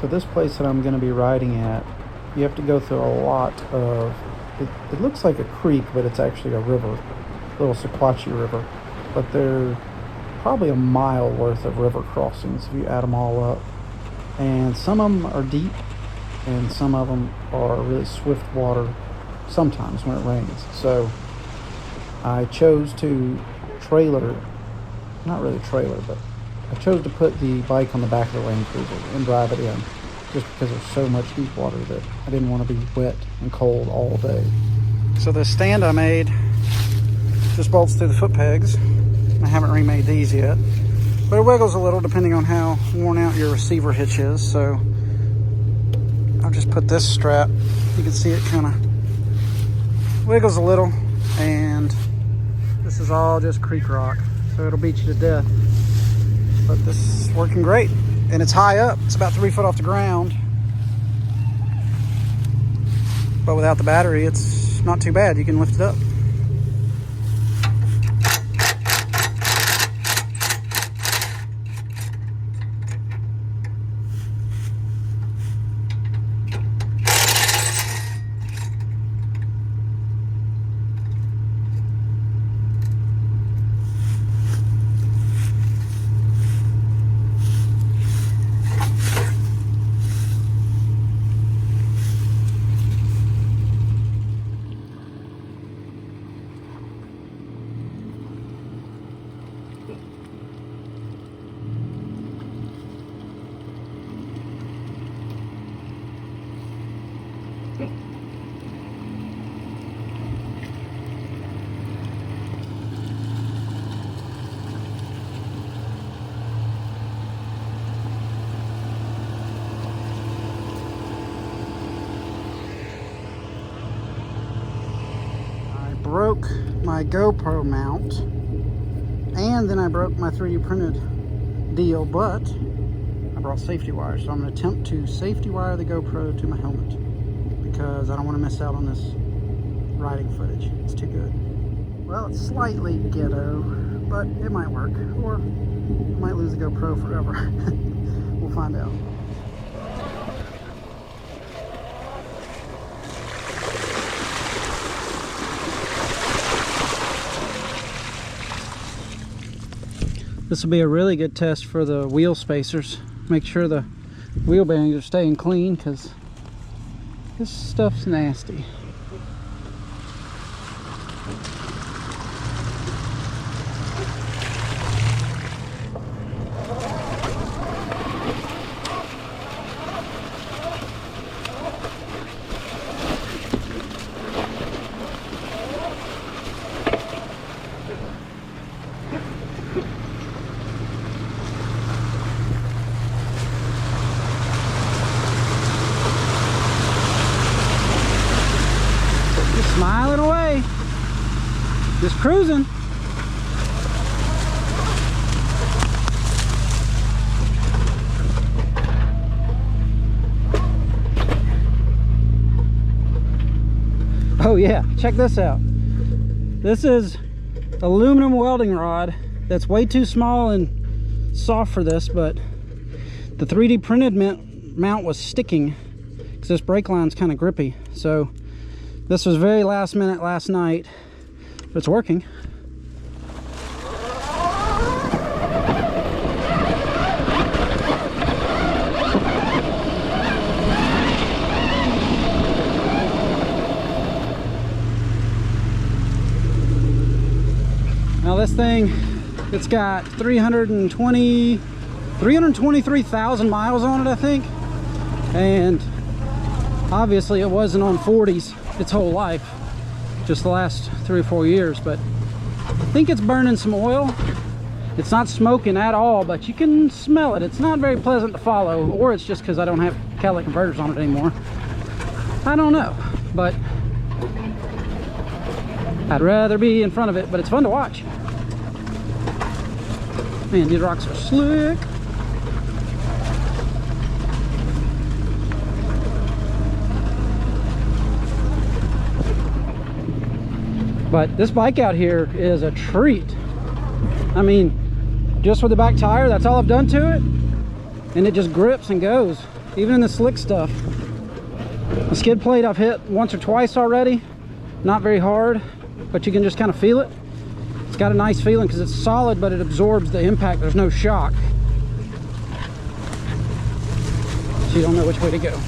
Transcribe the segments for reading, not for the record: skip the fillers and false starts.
So this place that I'm going to be riding at, you have to go through a lot of, it looks like a creek, but it's actually a river, little Sequatchie River. But there are probably a mile worth of river crossings if you add them all up. And some of them are deep, and some of them are really swift water sometimes when it rains. So I chose to not really trailer, but I chose to put the bike on the back of the Landcruser and drive it in, just because there's so much deep water that I didn't want to be wet and cold all day. So the stand I made just bolts through the foot pegs. I haven't remade these yet, but it wiggles a little depending on how worn out your receiver hitch is. So I'll just put this strap. You can see it kind of wiggles a little, and this is all just creek rock, so it'll beat you to death. But this is working great, and it's high up. It's about 3 foot off the ground, but without the battery, it's not too bad. You can lift it up. Broke my GoPro mount, and then I broke my 3D printed deal, but I brought safety wire, so I'm going to attempt to safety wire the GoPro to my helmet, because I don't want to miss out on this riding footage. It's too good. Well, it's slightly ghetto, but it might work, or I might lose the GoPro forever. We'll find out. This will be a really good test for the wheel spacers. Make sure the wheel bearings are staying clean, because this stuff's nasty. Smiling away, just cruising. Oh yeah, check this out. This is aluminum welding rod that's way too small and soft for this, but the 3D printed mount was sticking because this brake line's kind of grippy. So this was very last minute last night, but it's working. Now this thing, it's got 323,000 miles on it, I think. And obviously it wasn't on 40s its whole life, just the last 3 or 4 years, but I think it's burning some oil. It's not smoking at all, but you can smell it. It's not very pleasant to follow, or it's just because I don't have catalytic converters on it anymore. I don't know, but I'd rather be in front of it, but it's fun to watch. Man, these rocks are slick. But this bike out here is a treat. I mean, just with the back tire, that's all I've done to it, and it just grips and goes. even in the slick stuff. The skid plate I've hit once or twice already. Not very hard, but you can just kind of feel it. It's got a nice feeling because it's solid, but it absorbs the impact. There's no shock. So you don't know which way to go.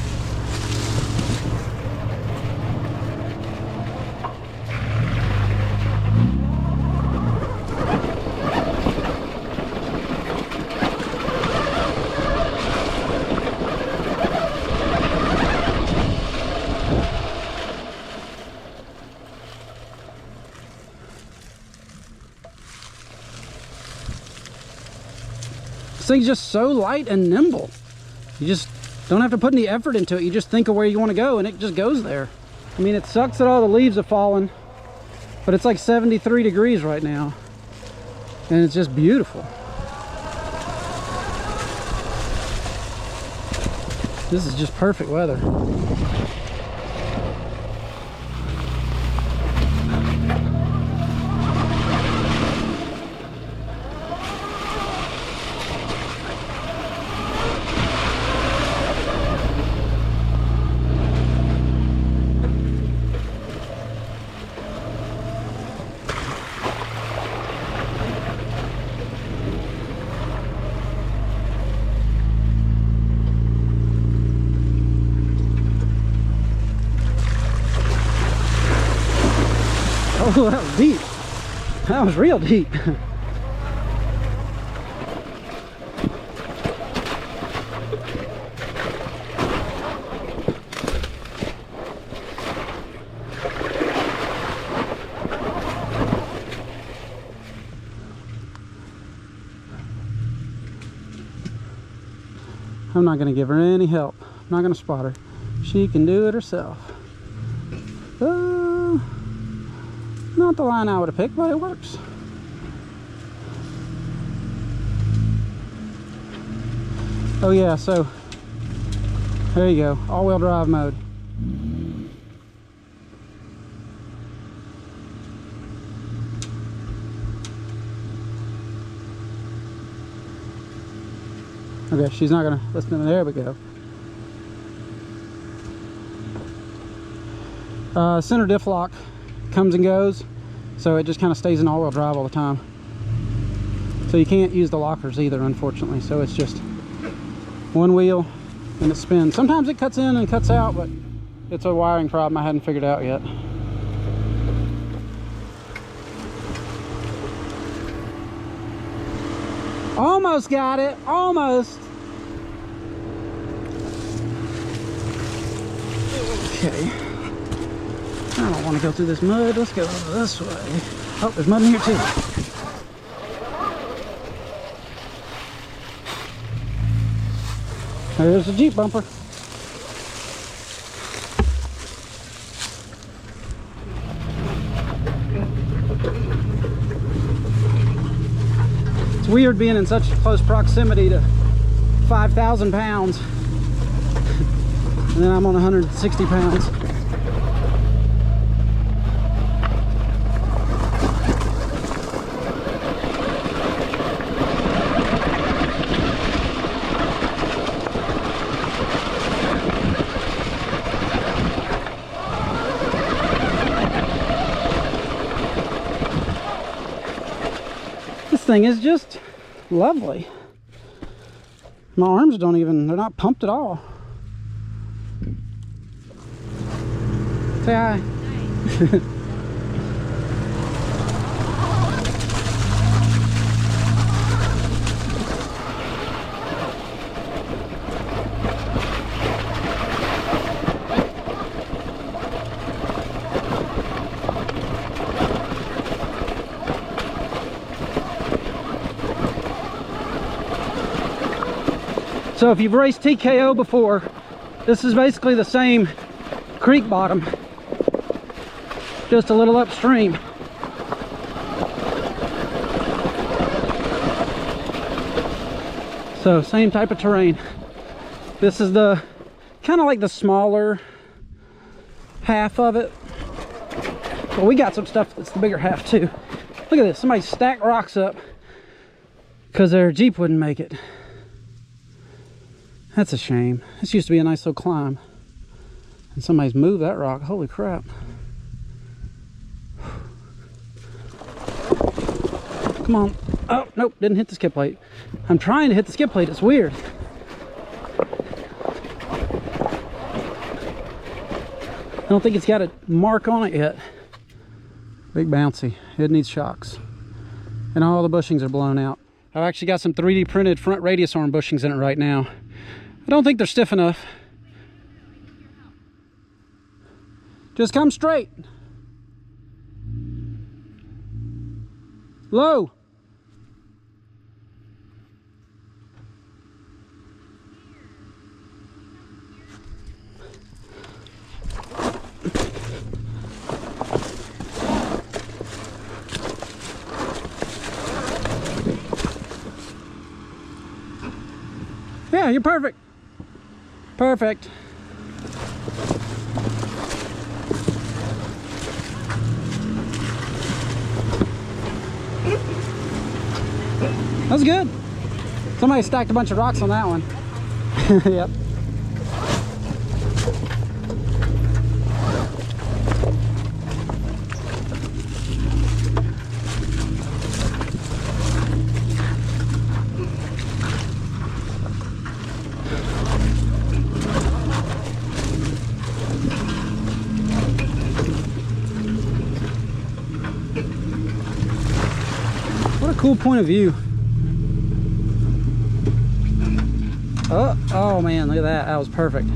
This thing's just so light and nimble. You just don't have to put any effort into it. You just think of where you want to go and it just goes there. I mean, it sucks that all the leaves have fallen, but it's like 73 degrees right now and it's just beautiful. This is just perfect weather. Oh, that was deep. That was real deep. I'm not going to give her any help. I'm not going to spot her. She can do it herself. Not the line I would have picked, but it works. Oh yeah, so there you go, all-wheel drive mode. Okay, she's not gonna listen to me. There we go. Center diff lock comes and goes, so it just kind of stays in all-wheel drive all the time. So you can't use the lockers either, unfortunately. So it's just one wheel and it spins. Sometimes it cuts in and cuts out, but it's a wiring problem I hadn't figured out yet. Almost got it, almost. Okay. I don't want to go through this mud. Let's go this way. Oh, there's mud in here too. There's the Jeep bumper. It's weird being in such close proximity to 5,000 pounds. And then I'm on 160 pounds. This thing is just lovely. My arms don't even, they're not pumped at all. Say hi. So if you've raced TKO before, this is basically the same creek bottom, just a little upstream. So same type of terrain. This is the kind of like the smaller half of it, but we got some stuff that's the bigger half too. Look at this, somebody stacked rocks up because their Jeep wouldn't make it. That's a shame. This used to be a nice little climb. And somebody's moved that rock. Holy crap. Come on. Oh, nope, didn't hit the skip plate. I'm trying to hit the skip plate. It's weird. I don't think it's got a mark on it yet. Big bouncy. It needs shocks. And all the bushings are blown out. I've actually got some 3D printed front radius arm bushings in it right now. I don't think they're stiff enough. Just come straight. Low. Yeah, you're perfect. Perfect. That's good. Somebody stacked a bunch of rocks on that one. Yep. What a cool point of view. Oh man, look at that. That was perfect.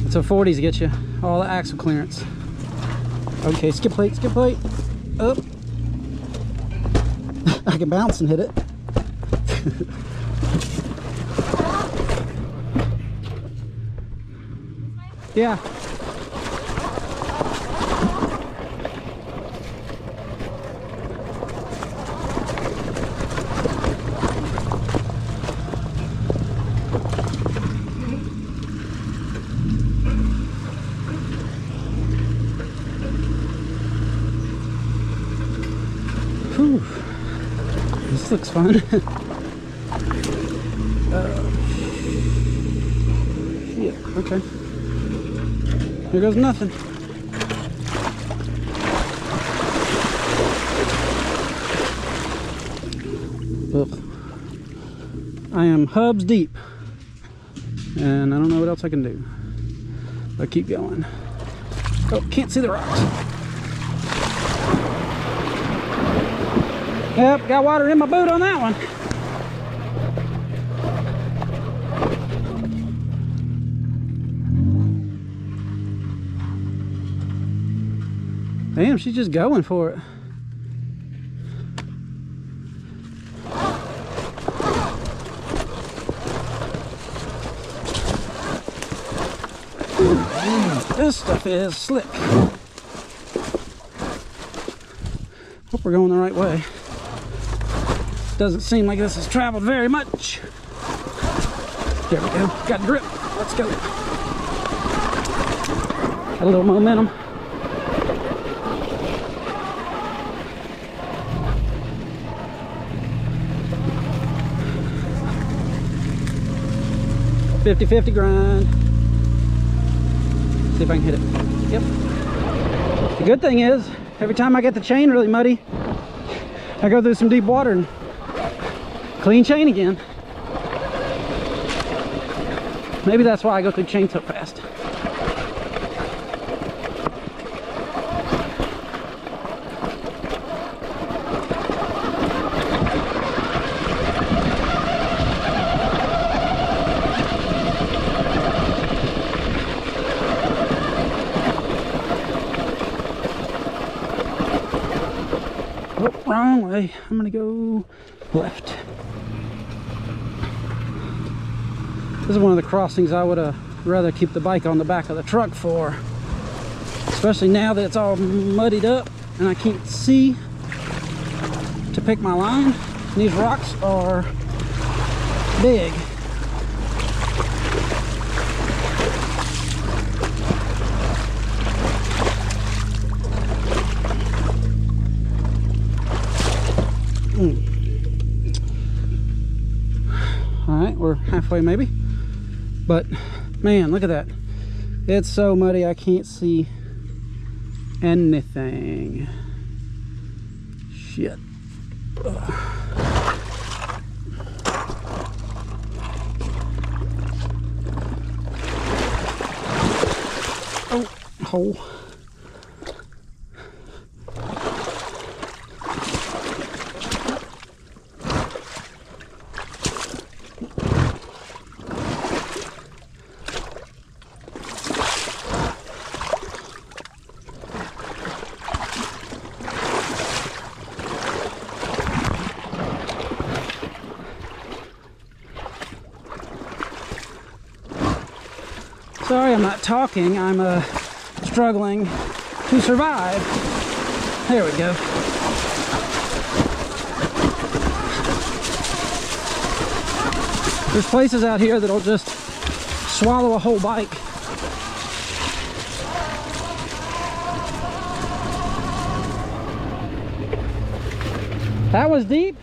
That's what 40s get you. All the axle clearance. Okay, skip plate, skip plate. Up. I can bounce and hit it. Yeah. Whew. This looks fun. Yeah, okay. Here goes nothing. Ugh. I am hubs deep. And I don't know what else I can do. But keep going. Oh, can't see the rocks. Yep, got water in my boot on that one. Damn, she's just going for it. This stuff is slick. Hope we're going the right way. Doesn't seem like this has traveled very much. There we go. Got grip. Let's go. Got a little momentum. .50-50 grind. See if I can hit it. Yep. The good thing is, every time I get the chain really muddy, I go through some deep water and clean chain again. Maybe that's why I go through chain so fast. Oh, wrong way. I'm gonna go left. This is one of the crossings I would rather keep the bike on the back of the truck for. Especially now that it's all muddied up and I can't see to pick my line. And these rocks are big. All right, we're halfway maybe. But man, look at that. It's so muddy I can't see anything. Shit. Ugh. Oh, hole. Sorry, I'm not talking. I'm struggling to survive. There we go. There's places out here that'll just swallow a whole bike. That was deep.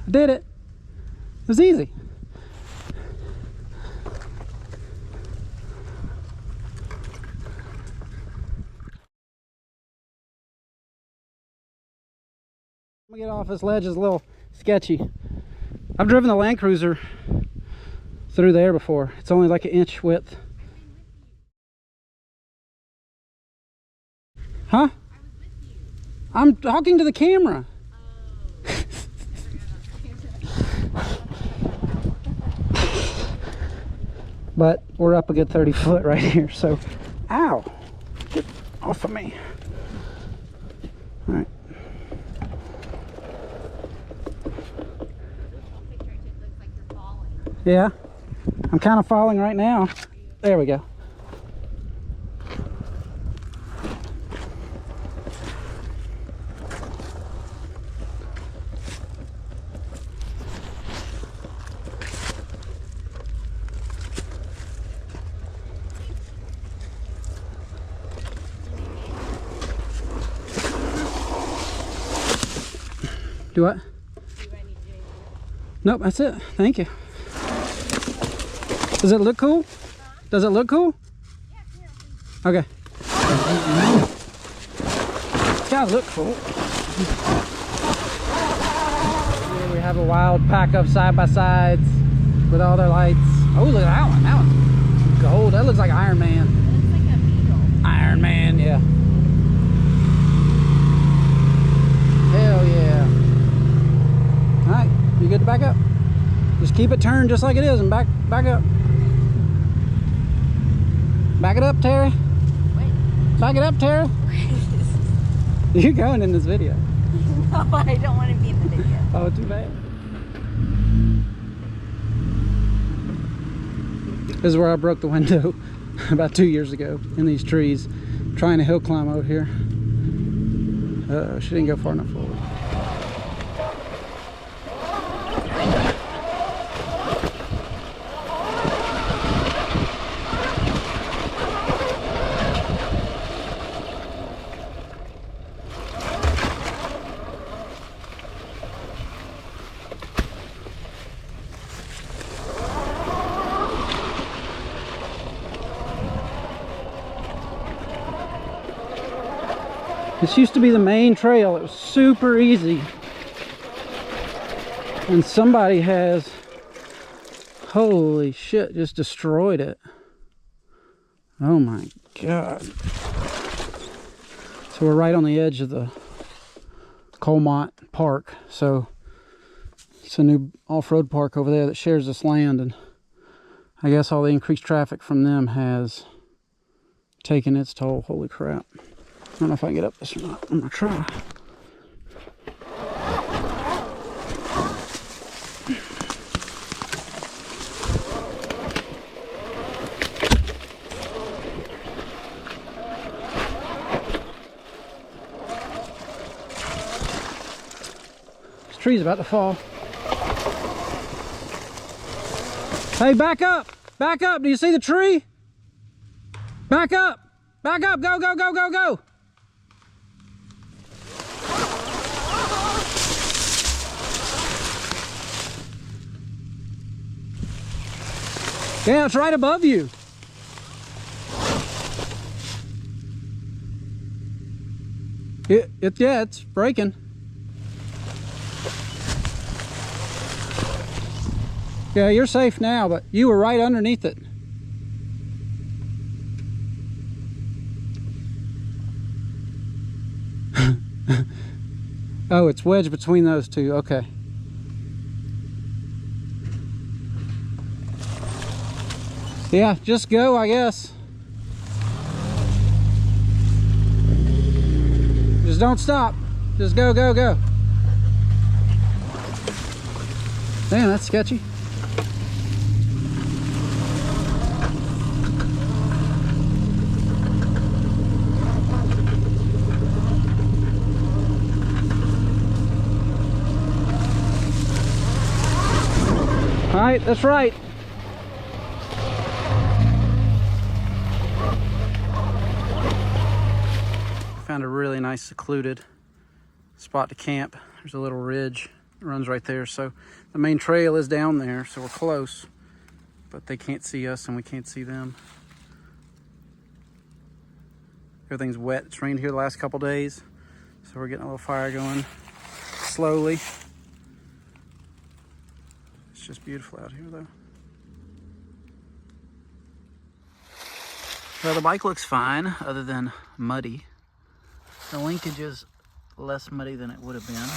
I did it. It was easy. I'm gonna get off this ledge. Is a little sketchy. I've driven the Landcruser through there before. It's only like an inch width. Huh? I'm talking to the camera. But we're up a good 30 foot right here, so ow, get off of me. All right. Yeah, I'm kind of falling right now. There we go. Do what? Nope, that's it. Thank you. Does it look cool? Does it look cool? Okay. It's gotta look cool. Here we have a wild pack of side-by-sides with all their lights. Oh, look at that one. That one's gold. That looks like Iron Man. It looks like a beetle. Iron Man, yeah. Hell yeah. Alright, you good to back up? Just keep it turned just like it is and back up. Back it up, Terry. Wait. Back it up, Terry. You're going in this video. No, I don't want to be in the video. Oh, too bad. This is where I broke the window about 2 years ago in these trees, trying to hill climb out here. Uh-oh, she didn't go far enough forward. This used to be the main trail. It was super easy. And somebody has, holy shit, just destroyed it. Oh my God. So we're right on the edge of the Colmont Park. So it's a new off-road park over there that shares this land. And I guess all the increased traffic from them has taken its toll. Holy crap. I don't know if I can get up this or not. I'm gonna try. Tree's about to fall. Hey, back up! Back up! Do you see the tree? Back up! Back up! Go, go, go, go, go! Yeah, it's right above you. Yeah, it's breaking. Yeah, you're safe now, but you were right underneath it. Oh, it's wedged between those two. Okay. Yeah, just go, I guess. Just don't stop. Just go, go, go. Damn, that's sketchy. All right, that's right. Found a really nice secluded spot to camp. There's a little ridge that runs right there. So the main trail is down there, so we're close, but they can't see us and we can't see them. Everything's wet. It's rained here the last couple days, so we're getting a little fire going slowly. It's just beautiful out here though. Well, the bike looks fine other than muddy. The linkage is less muddy than it would have been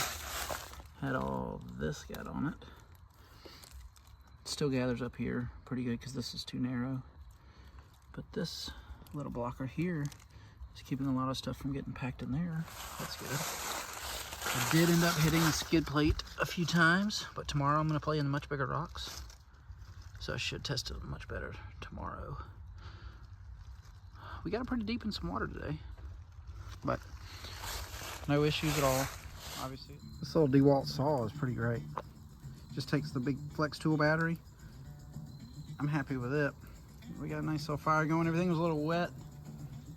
had all this got on it. It still gathers up here pretty good because this is too narrow. But this little blocker here is keeping a lot of stuff from getting packed in there. That's good. I did end up hitting the skid plate a few times, but tomorrow I'm going to play in the much bigger rocks. So I should test it much better tomorrow. We got it pretty deep in some water today, but no issues at all, obviously. This little DeWalt saw is pretty great. Just takes the big flex tool battery. I'm happy with it. We got a nice little fire going. Everything was a little wet,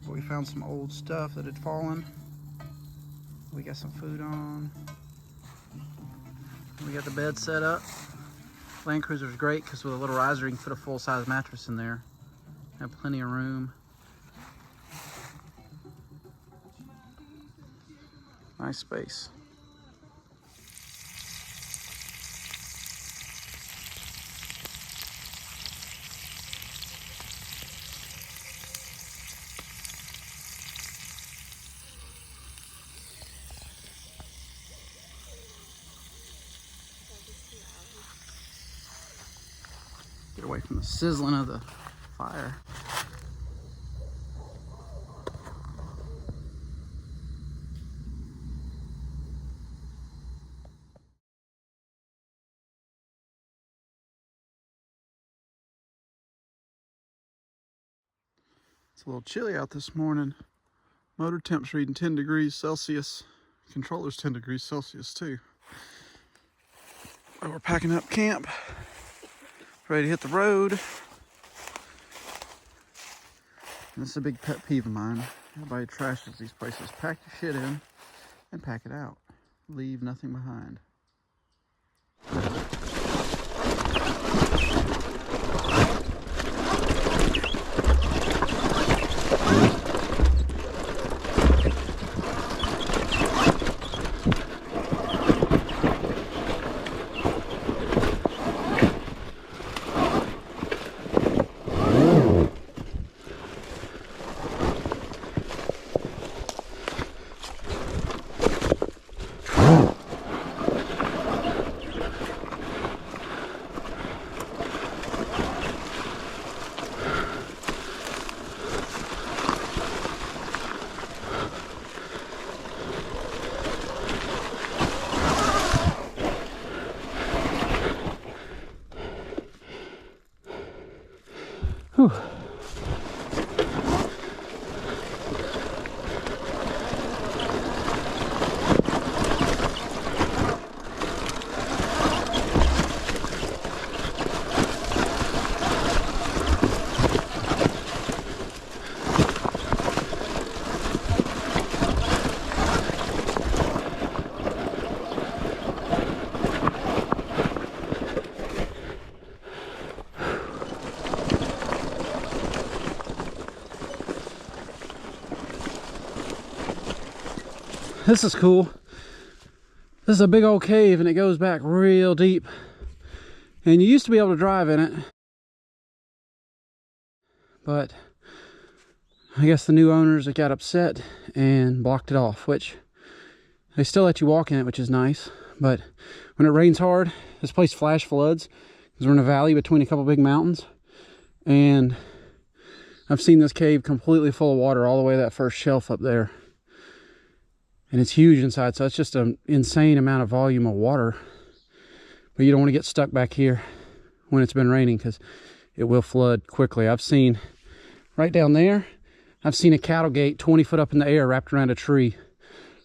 but we found some old stuff that had fallen. We got some food on. We got the bed set up. Landcruser is great because with a little riser you can put a full-size mattress in there. Have plenty of room. Nice space. Get away from the sizzling of the fire. It's a little chilly out this morning. Motor temp's reading 10 degrees Celsius. Controller's 10 degrees Celsius too. But we're packing up camp. Ready to hit the road. And this is a big pet peeve of mine. Everybody trashes these places. Pack your shit in and pack it out. Leave nothing behind. Whew. This is cool. This is a big old cave and it goes back real deep. And you used to be able to drive in it, but I guess the new owners got upset and blocked it off, which they still let you walk in it, which is nice. But when it rains hard, this place flash floods because we're in a valley between a couple big mountains. And I've seen this cave completely full of water all the way to that first shelf up there. And it's huge inside, so it's just an insane amount of volume of water. But you don't want to get stuck back here when it's been raining because it will flood quickly. I've seen right down there, I've seen a cattle gate 20 foot up in the air wrapped around a tree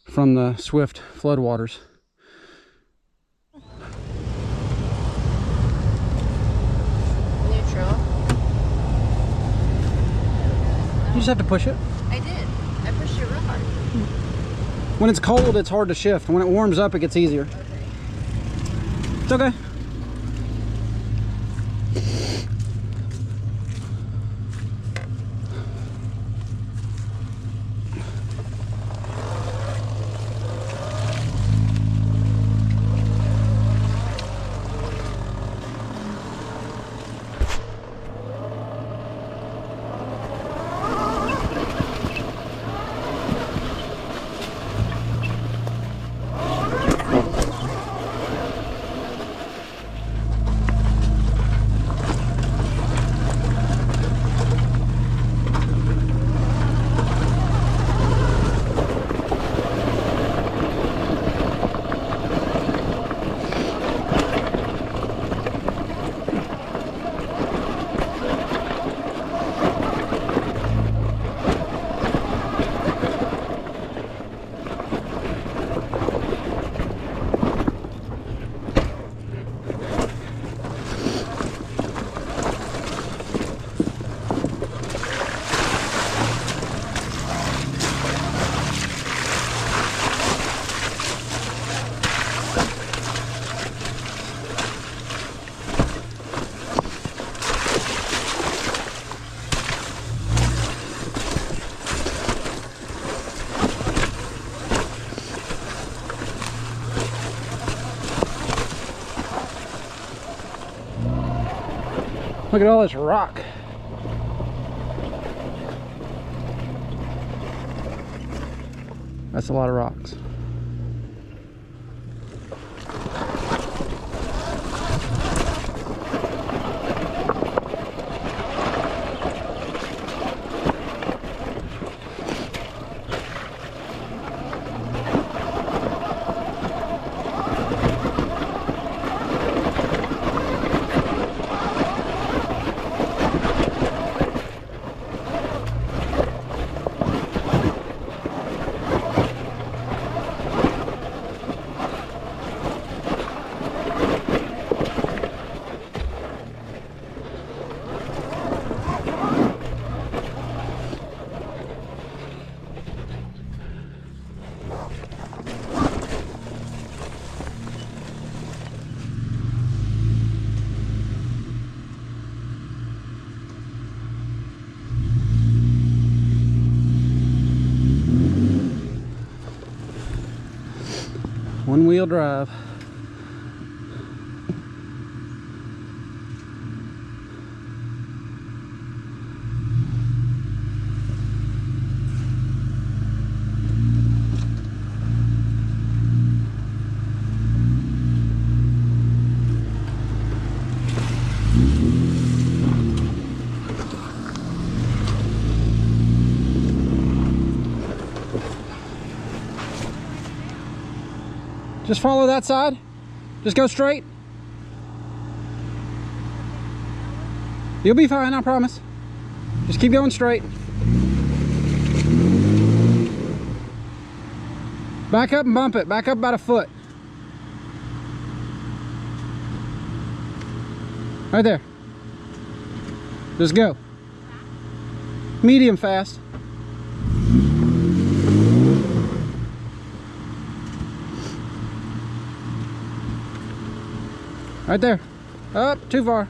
from the swift floodwaters. Neutral. You just have to push it. I did. I pushed it real hard. When it's cold, it's hard to shift. When it warms up, it gets easier. It's okay. Look at all this rock. That's a lot of rocks. One-wheel drive. Just follow that side. Just go straight. You'll be fine, I promise. Just keep going straight. Back up and bump it. Back up about a foot. Right there. Just go. Medium fast. Right there. Up, too far.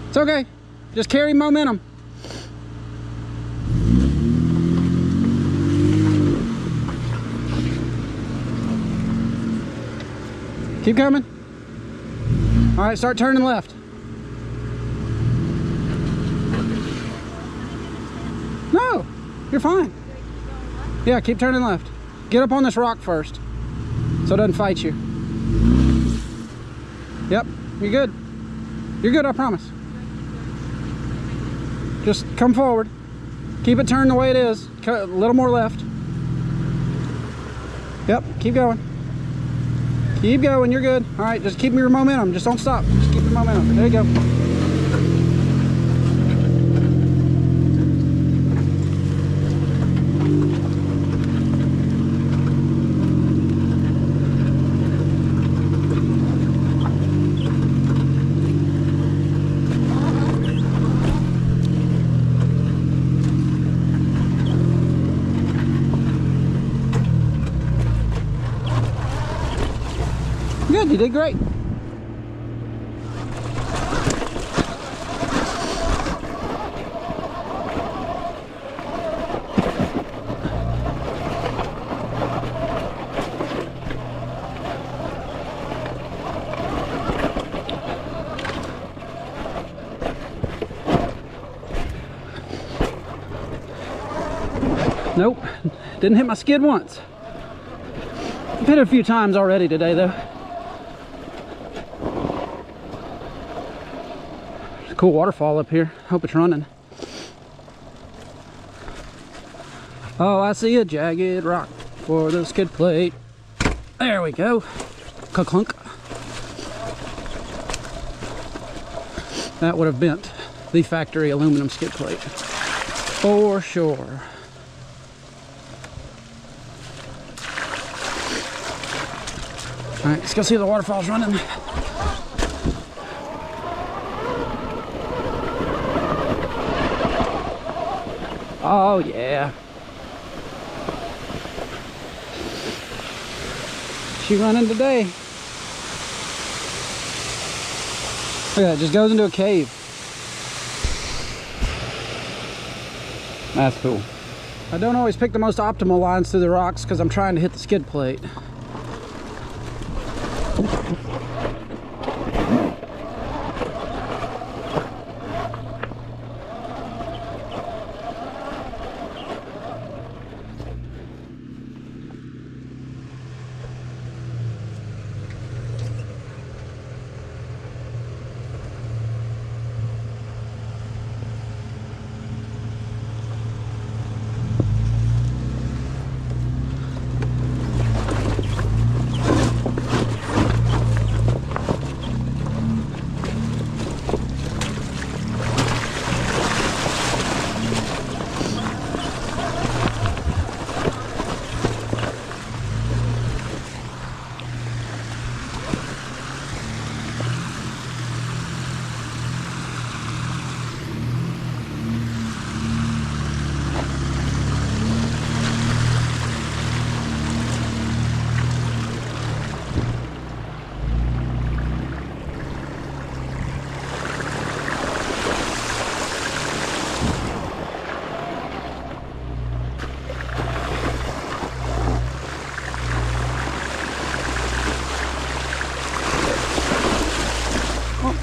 It's okay. Just carry momentum. Keep coming. All right, start turning left. No, you're fine. Yeah, keep turning left. Get up on this rock first so it doesn't fight you. Yep, you're good. You're good, I promise. Just come forward. Keep it turned the way it is. A little more left. Yep, keep going. Keep going, you're good. All right, just keep your momentum. Just don't stop. Just keep your momentum. There you go. Good, you did great. Nope, didn't hit my skid once. I've hit it a few times already today though. Cool waterfall up here. Hope it's running. Oh, I see a jagged rock for the skid plate. There we go. Ka-clunk. That would have bent the factory aluminum skid plate for sure. All right, let's go see if the waterfall's running. Oh yeah. She running today. Look at that, it just goes into a cave. That's cool. I don't always pick the most optimal lines through the rocks because I'm trying to hit the skid plate.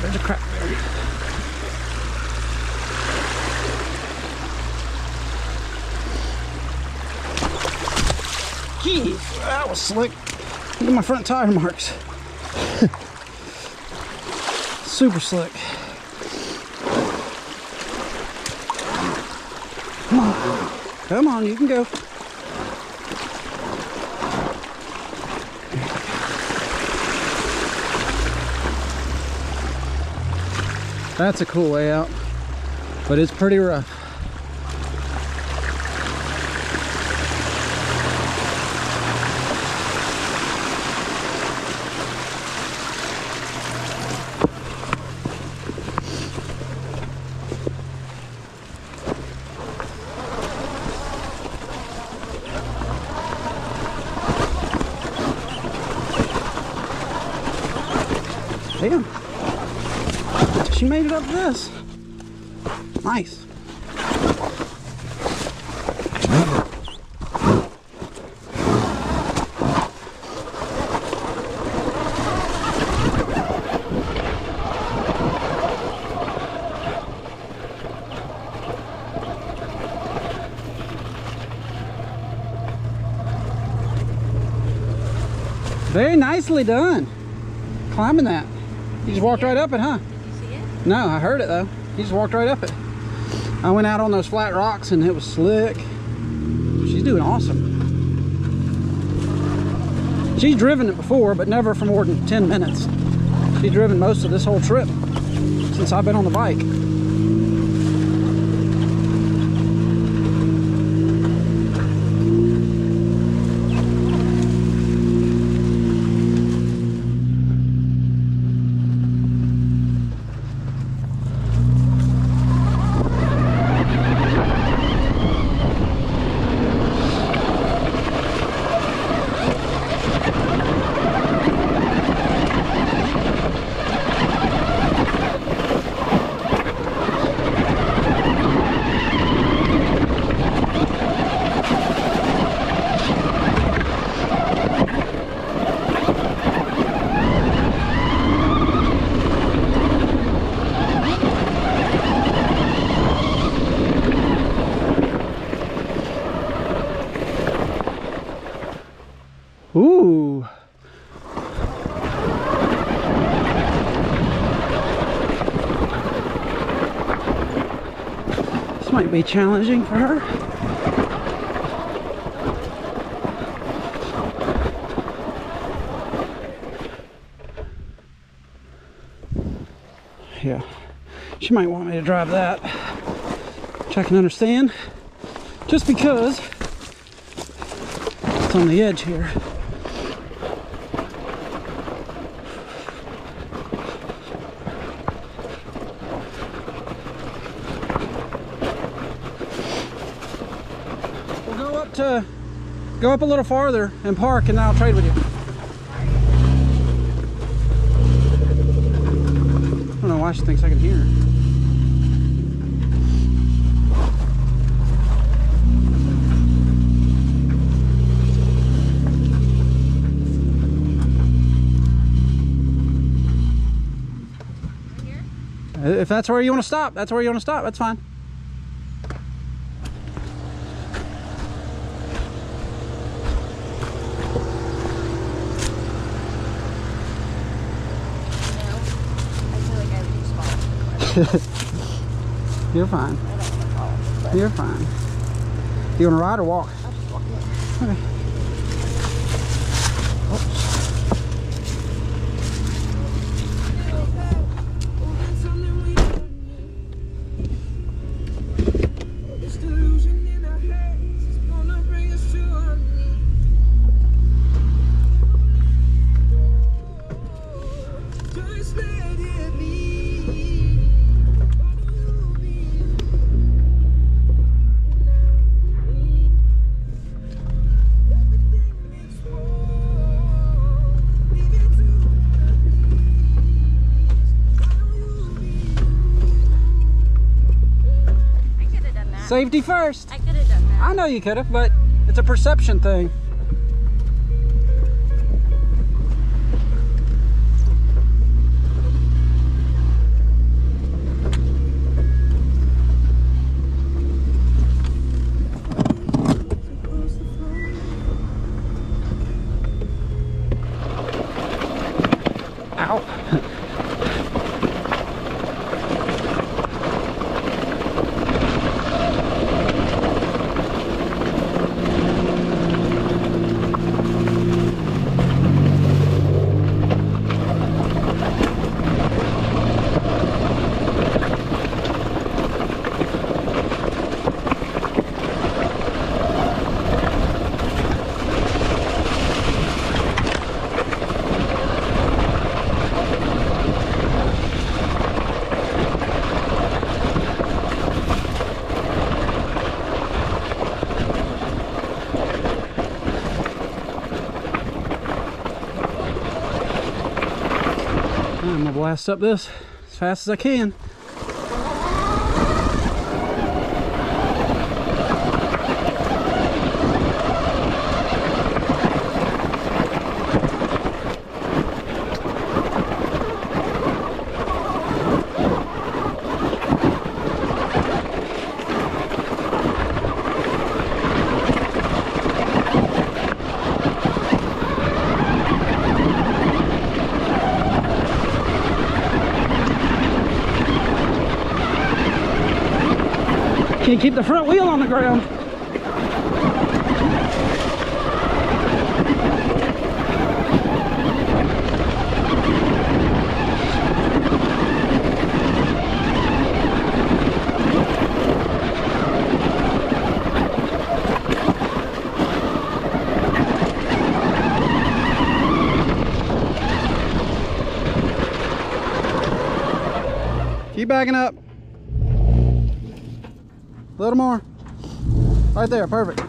There's a crackberry. Jeez, that was slick. Look at my front tire marks. Super slick. Come on. Come on, you can go. That's a cool way out, but it's pretty rough. Damn. She made it up this. Nice. Very nicely done. Climbing that. You just walked right up it, huh? Did you see it? No, I heard it though. You just walked right up it. I went out on those flat rocks and it was slick. She's doing awesome. She's driven it before, but never for more than 10 minutes. She's driven most of this whole trip since I've been on the bike. Ooh. This might be challenging for her. Yeah, she might want me to drive that, which I can understand, just because it's on the edge here. Go up a little farther and park, and then I'll trade with you. I don't know why she thinks I can hear her. If that's where you want to stop, that's where you want to stop. That's fine. You're fine. You're fine. You want to ride or walk? I'll just walk in. Okay. Safety first. I could have done that. I know you could have, but it's a perception thing. Ow. I'm gonna blast up this as fast as I can. Can't keep the front wheel on the ground. Keep backing up. A little more. Right there, perfect.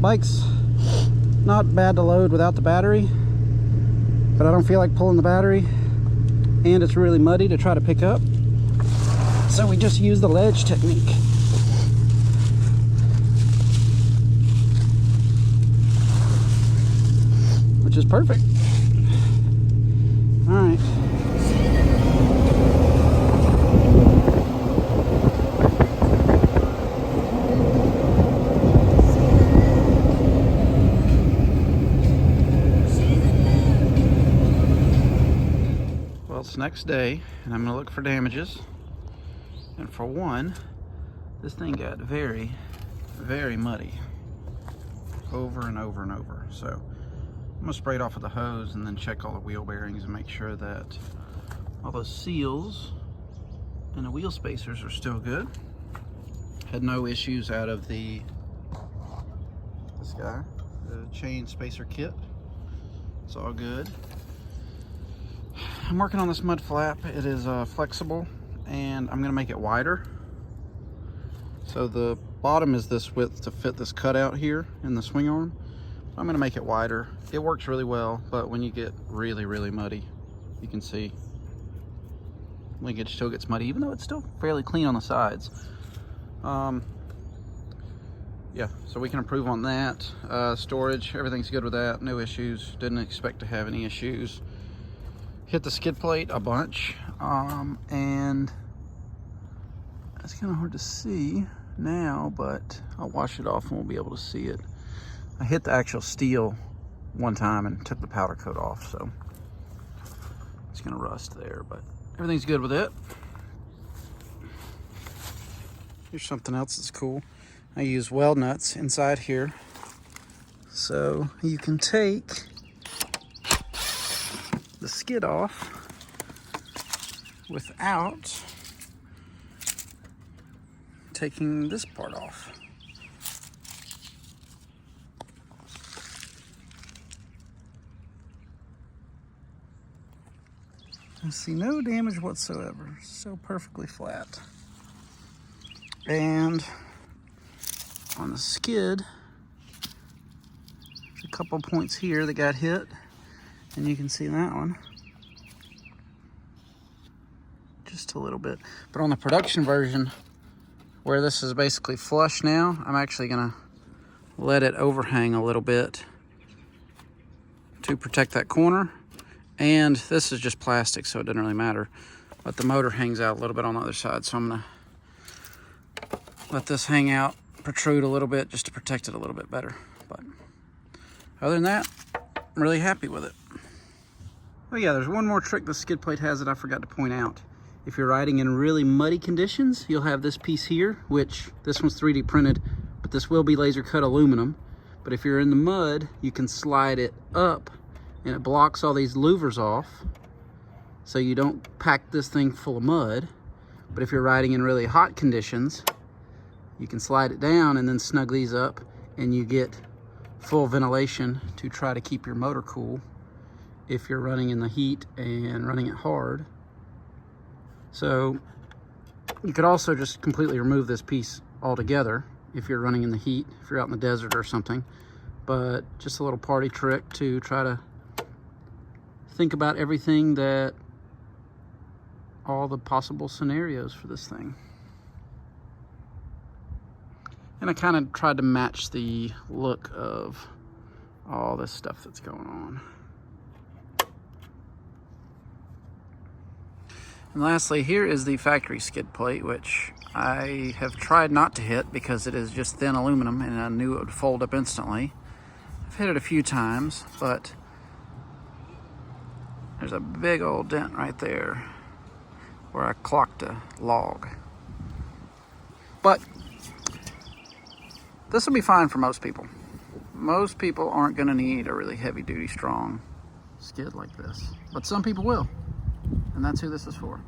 Bike's not bad to load without the battery, but I don't feel like pulling the battery, and it's really muddy to try to pick up. So we just use the ledge technique. Which is perfect. All right. Well, it's next day, and I'm gonna look for damages. And for one, this thing got very, very muddy. Over and over and over. So I'm gonna spray it off with the hose and then check all the wheel bearings and make sure that all those seals and the wheel spacers are still good. Had no issues out of this guy, the chain spacer kit. It's all good. I'm working on this mud flap. It is flexible, and I'm gonna make it wider. So the bottom is this width to fit this cutout here in the swing arm. I'm gonna make it wider. It works really well, but when you get really, really muddy, you can see like it still gets muddy, even though it's still fairly clean on the sides. Yeah, so we can improve on that. Storage, everything's good with that. No issues. Didn't expect to have any issues. Hit the skid plate a bunch, and it's kind of hard to see now, but I'll wash it off and we'll be able to see it. I hit the actual steel one time and took the powder coat off, so it's gonna rust there, but everything's good with it. Here's something else that's cool. I use weld nuts inside here, so you can take the skid off without taking this part off. You see no damage whatsoever, so perfectly flat. And on the skid, there's a couple points here that got hit, and you can see that one. Just a little bit. But on the production version, where this is basically flush now, I'm actually gonna let it overhang a little bit to protect that corner. And this is just plastic, so it doesn't really matter. But the motor hangs out a little bit on the other side, so I'm gonna let this hang out, protrude a little bit, just to protect it a little bit better. But other than that, I'm really happy with it. Oh yeah, there's one more trick the skid plate has that I forgot to point out. If you're riding in really muddy conditions, you'll have this piece here, which this one's 3D printed, but this will be laser cut aluminum. But if you're in the mud, you can slide it up, and it blocks all these louvers off, so you don't pack this thing full of mud. But if you're riding in really hot conditions, you can slide it down and then snug these up, and you get full ventilation to try to keep your motor cool if you're running in the heat and running it hard. So you could also just completely remove this piece altogether if you're running in the heat, if you're out in the desert or something. But just a little party trick to try to think about everything, that all the possible scenarios for this thing. And I kind of tried to match the look of all this stuff that's going on. And lastly, here is the factory skid plate, which I have tried not to hit because it is just thin aluminum and I knew it would fold up instantly. I've hit it a few times, but There's a big old dent right there where I clocked a log. But this will be fine for most people. Most people aren't going to need a really heavy duty strong skid like this, but some people will, and that's who this is for.